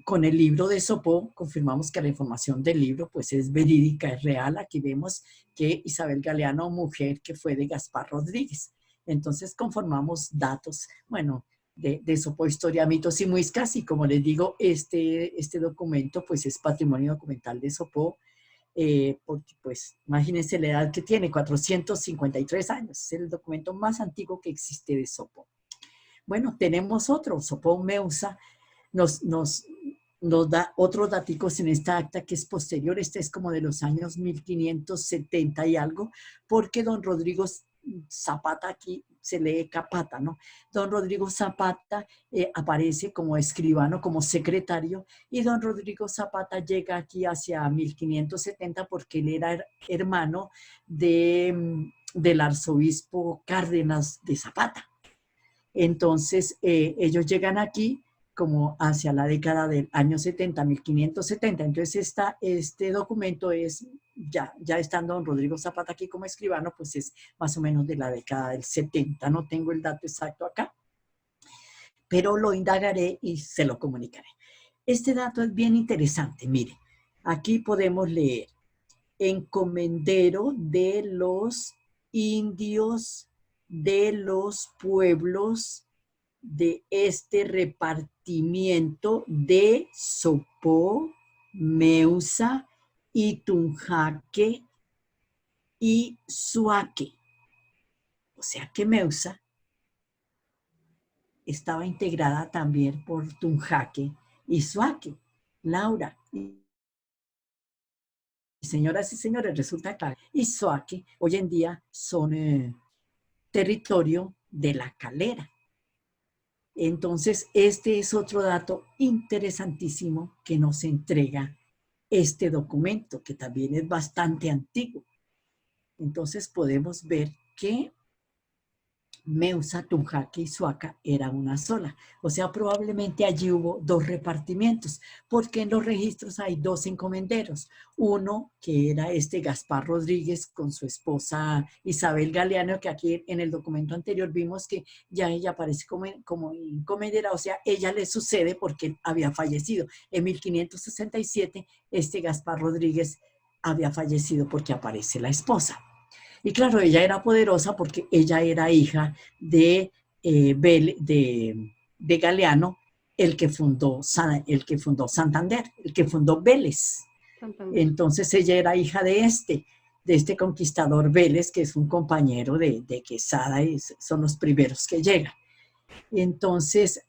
con el libro de Sopó, confirmamos que la información del libro pues es verídica, es real. Aquí vemos que Isabel Galeano, mujer que fue de Gaspar Rodríguez. Entonces, conformamos datos, bueno, de Sopó, Historia, Mitos y Muiscas, y como les digo, este documento pues es patrimonio documental de Sopó, porque pues imagínense la edad que tiene, 453 años, es el documento más antiguo que existe de Sopó. Bueno, tenemos otro, Sopó Meusa, nos da otros datos en esta acta que es posterior, este es como de los años 1570 y algo, porque don Rodrigo Zapata, aquí se lee Capata, ¿no? Don Rodrigo Zapata aparece como escribano, como secretario, y don Rodrigo Zapata llega aquí hacia 1570 porque él era hermano del arzobispo Cárdenas de Zapata. Entonces, ellos llegan aquí como hacia la década del año 70, 1570. Entonces este documento es, ya estando don Rodrigo Zapata aquí como escribano, pues es más o menos de la década del 70. No tengo el dato exacto acá, pero lo indagaré y se lo comunicaré. Este dato es bien interesante, mire, aquí podemos leer encomendero de los indios de los pueblos de este repartimiento de Sopó, Meusa, Itunjaque y Suaque. O sea que Meusa estaba integrada también por Tunjaque y Suaque. Laura, señoras y señores, resulta claro, y Suaque hoy en día son territorio de La Calera. Entonces, este es otro dato interesantísimo que nos entrega este documento, que también es bastante antiguo. Entonces, podemos ver que Meusa, Tunjaque y Suaca era una sola. O sea, probablemente allí hubo dos repartimientos, porque en los registros hay dos encomenderos. Uno que era este Gaspar Rodríguez con su esposa Isabel Galeano, que aquí en el documento anterior vimos que ya ella aparece como encomendera, o sea, ella le sucede porque había fallecido. En 1567, este Gaspar Rodríguez había fallecido porque aparece la esposa. Y claro, ella era poderosa porque ella era hija de Galeano, el que fundó Santander, el que fundó Vélez. Santander. Entonces ella era hija de este conquistador Vélez, que es un compañero de Quesada y son los primeros que llegan. Entonces,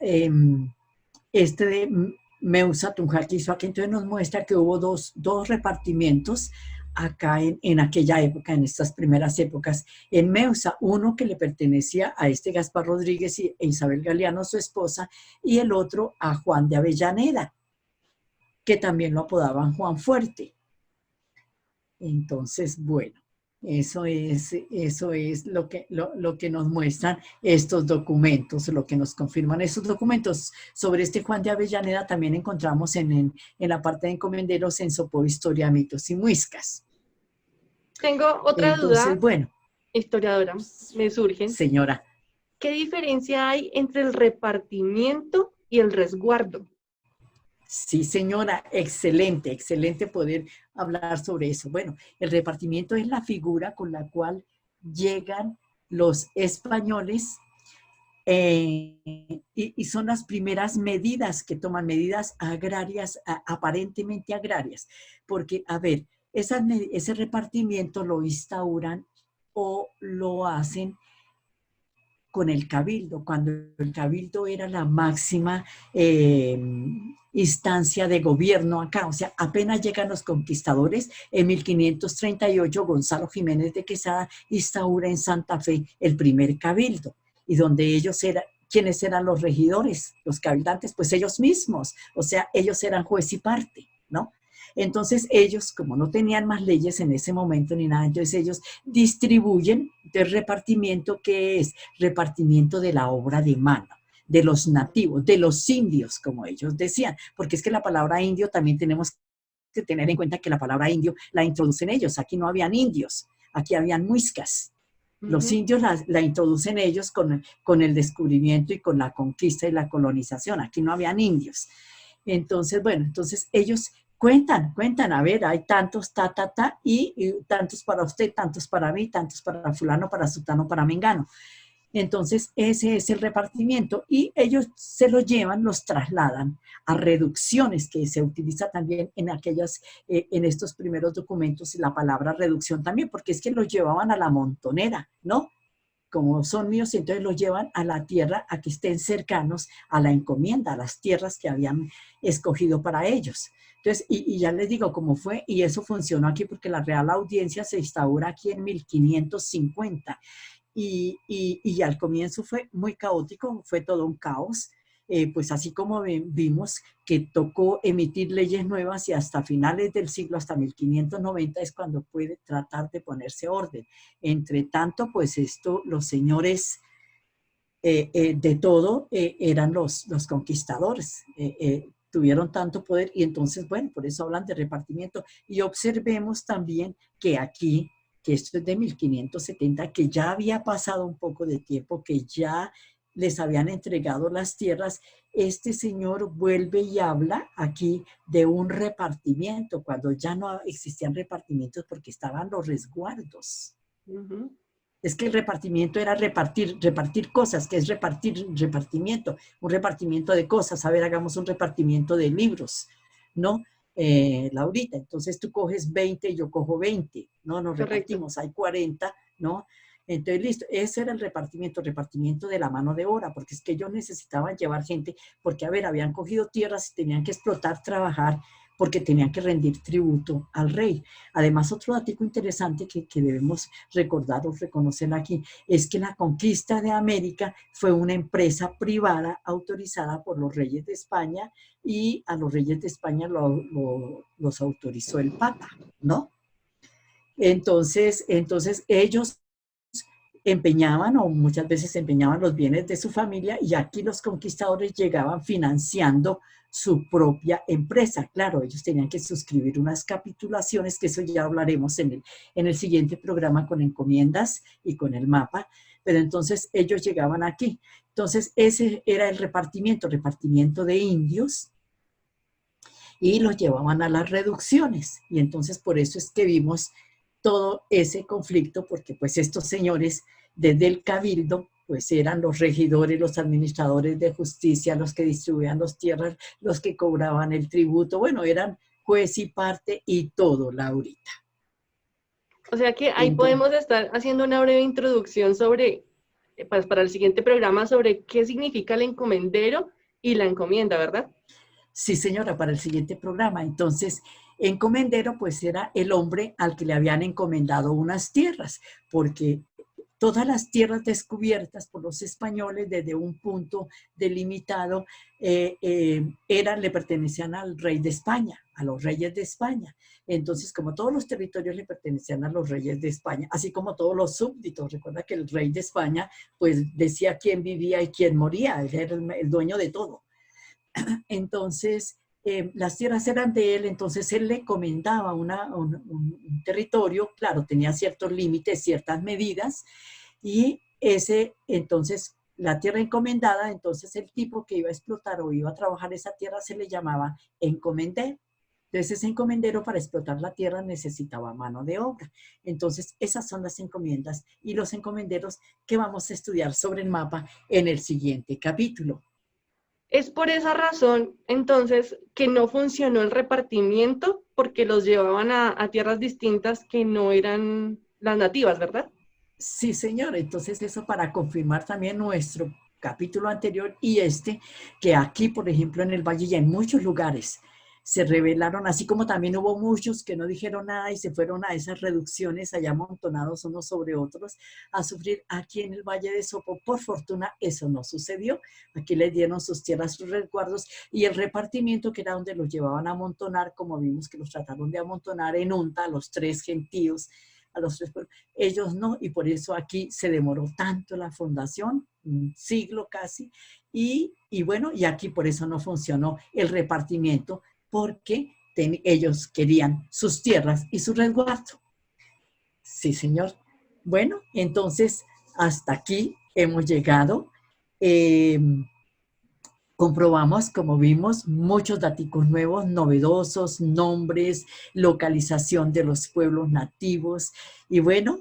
este de Meusa, Tunjaque y Suaque, entonces nos muestra que hubo dos repartimientos acá en aquella época, en estas primeras épocas. En Meusa, uno que le pertenecía a este Gaspar Rodríguez e Isabel Galeano, su esposa, y el otro a Juan de Avellaneda, que también lo apodaban Juan Fuerte. Entonces, bueno, eso es lo que nos muestran estos documentos, lo que nos confirman estos documentos. Sobre este Juan de Avellaneda también encontramos en la parte de encomenderos en Sopó, Historia, Mitos y Muiscas. Tengo otra Entonces, duda, bueno, historiadora, me surge. señora. ¿Qué diferencia hay entre el repartimiento y el resguardo? Sí, señora, excelente, excelente poder hablar sobre eso. Bueno, el repartimiento es la figura con la cual llegan los españoles y son las primeras medidas que toman, medidas agrarias, aparentemente agrarias, porque, a ver, ese repartimiento lo instauran o lo hacen con el cabildo, cuando el cabildo era la máxima instancia de gobierno acá. O sea, apenas llegan los conquistadores, en 1538 Gonzalo Jiménez de Quesada instaura en Santa Fe el primer cabildo, y donde ellos eran, ¿quiénes eran los regidores, los cabildantes? Pues ellos mismos, o sea, ellos eran juez y parte, ¿no? Entonces ellos, como no tenían más leyes en ese momento ni nada, entonces ellos distribuyen el repartimiento, que es repartimiento de la obra de mano, de los nativos, de los indios, como ellos decían, porque es que la palabra indio también tenemos que tener en cuenta que la palabra indio la introducen ellos, aquí no habían indios, aquí habían muiscas. Los indios la introducen ellos con el descubrimiento y con la conquista y la colonización, aquí no habían indios. Entonces, bueno, entonces ellos cuentan, a ver, hay tantos, y tantos para usted, tantos para mí, tantos para fulano, para sutano, para mengano. Entonces, ese es el repartimiento y ellos se lo llevan, los trasladan a reducciones, que se utiliza también en estos primeros documentos, la palabra reducción también, porque es que los llevaban a la montonera, ¿no? Como son míos, entonces los llevan a la tierra, a que estén cercanos a la encomienda, a las tierras que habían escogido para ellos. Entonces, y ya les digo cómo fue, y eso funcionó aquí porque la Real Audiencia se instaura aquí en 1550, y al comienzo fue muy caótico, fue todo un caos, pues así como vimos que tocó emitir leyes nuevas, y hasta finales del siglo, hasta 1590, es cuando puede tratar de ponerse orden. Entre tanto, pues los señores de todo eran los conquistadores. Tuvieron tanto poder y entonces, bueno, por eso hablan de repartimiento. Y observemos también que aquí, que esto es de 1570, que ya había pasado un poco de tiempo, que ya les habían entregado las tierras, este señor vuelve y habla aquí de un repartimiento, cuando ya no existían repartimientos porque estaban los resguardos. Ujú. Es que el repartimiento era repartir cosas, que es repartimiento, un repartimiento de cosas. A ver, hagamos un repartimiento de libros, ¿no? Laurita, entonces tú coges 20 y yo cojo 20, ¿no? Nos Correcto. repartimos, hay 40, ¿no? Entonces, listo, ese era el repartimiento de la mano de obra, porque es que ellos necesitaban llevar gente, porque, a ver, habían cogido tierras y tenían que explotar, trabajar, porque tenían que rendir tributo al rey. Además, otro dato interesante que debemos recordar o reconocer aquí es que la conquista de América fue una empresa privada autorizada por los reyes de España y a los reyes de España los autorizó el Papa, ¿no? Entonces ellos empeñaban o muchas veces empeñaban los bienes de su familia y aquí los conquistadores llegaban financiando su propia empresa. Claro, ellos tenían que suscribir unas capitulaciones, que eso ya hablaremos en el siguiente programa con encomiendas y con el mapa, pero entonces ellos llegaban aquí. Entonces ese era el repartimiento de indios y los llevaban a las reducciones. Y entonces por eso es que vimos todo ese conflicto, porque pues estos señores desde el cabildo pues eran los regidores, los administradores de justicia, los que distribuían las tierras, los que cobraban el tributo, bueno, eran juez y parte y todo, Laurita. O sea que ahí Entonces, podemos estar haciendo una breve introducción sobre, pues para el siguiente programa, sobre qué significa el encomendero y la encomienda, ¿verdad? sí, señora, para el siguiente programa. Entonces, encomendero pues era el hombre al que le habían encomendado unas tierras, porque todas las tierras descubiertas por los españoles desde un punto delimitado le pertenecían al rey de España, a los reyes de España. Entonces, como todos los territorios le pertenecían a los reyes de España, así como todos los súbditos, recuerda que el rey de España pues decía quién vivía y quién moría, él era el dueño de todo. Entonces, las tierras eran de él, entonces él le comendaba un territorio, claro, tenía ciertos límites, ciertas medidas, y entonces, la tierra encomendada, entonces el tipo que iba a explotar o iba a trabajar esa tierra se le llamaba encomendero. Entonces, ese encomendero para explotar la tierra necesitaba mano de obra. Entonces, esas son las encomiendas y los encomenderos que vamos a estudiar sobre el mapa en el siguiente capítulo. Es por esa razón, entonces, que no funcionó el repartimiento, porque los llevaban a tierras distintas que no eran las nativas, ¿verdad? Sí, señor. Entonces, eso para confirmar también nuestro capítulo anterior y que aquí, por ejemplo, en el Valle y en muchos lugares se revelaron, así como también hubo muchos que no dijeron nada y se fueron a esas reducciones allá amontonados unos sobre otros a sufrir. Aquí en el Valle de Sopo, por fortuna, eso no sucedió. Aquí les dieron sus tierras, sus resguardos y el repartimiento, que era donde los llevaban a amontonar, como vimos que los trataron de amontonar en UNTA, a los tres gentíos, a los tres pueblos. Ellos no, y por eso aquí se demoró tanto la fundación, un siglo casi, y bueno, y aquí por eso no funcionó el repartimiento, porque ellos querían sus tierras y su resguardo. Sí, señor. Bueno, entonces hasta aquí hemos llegado. Eh, Comprobamos, como vimos, muchos datos nuevos, novedosos, nombres, localización de los pueblos nativos. Y bueno,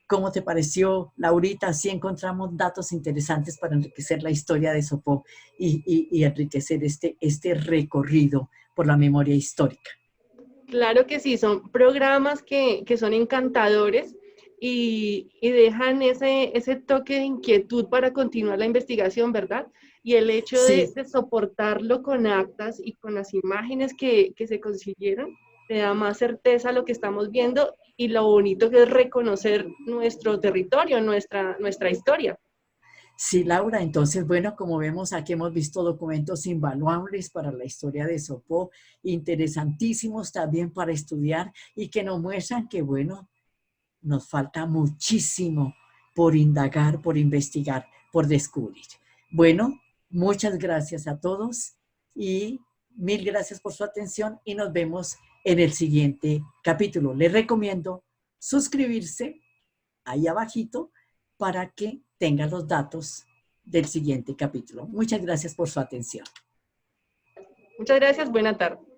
¿cómo te pareció, Laurita? Así encontramos datos interesantes para enriquecer la historia de Sopó y enriquecer este recorrido por la memoria histórica. Claro que sí, son programas que son encantadores y dejan ese toque de inquietud para continuar la investigación, ¿verdad? Y el hecho Sí, de soportarlo con actas y con las imágenes que se consiguieron, te da más certeza a lo que estamos viendo y lo bonito que es reconocer nuestro territorio, nuestra historia. sí, Laura. Entonces, bueno, como vemos aquí hemos visto documentos invaluables para la historia de Sopó, interesantísimos también para estudiar y que nos muestran que, bueno, nos falta muchísimo por indagar, por investigar, por descubrir. Bueno, muchas gracias a todos y mil gracias por su atención y nos vemos en el siguiente capítulo. Les recomiendo suscribirse ahí abajito para que tengan los datos del siguiente capítulo. Muchas gracias por su atención. Muchas gracias, buena tarde.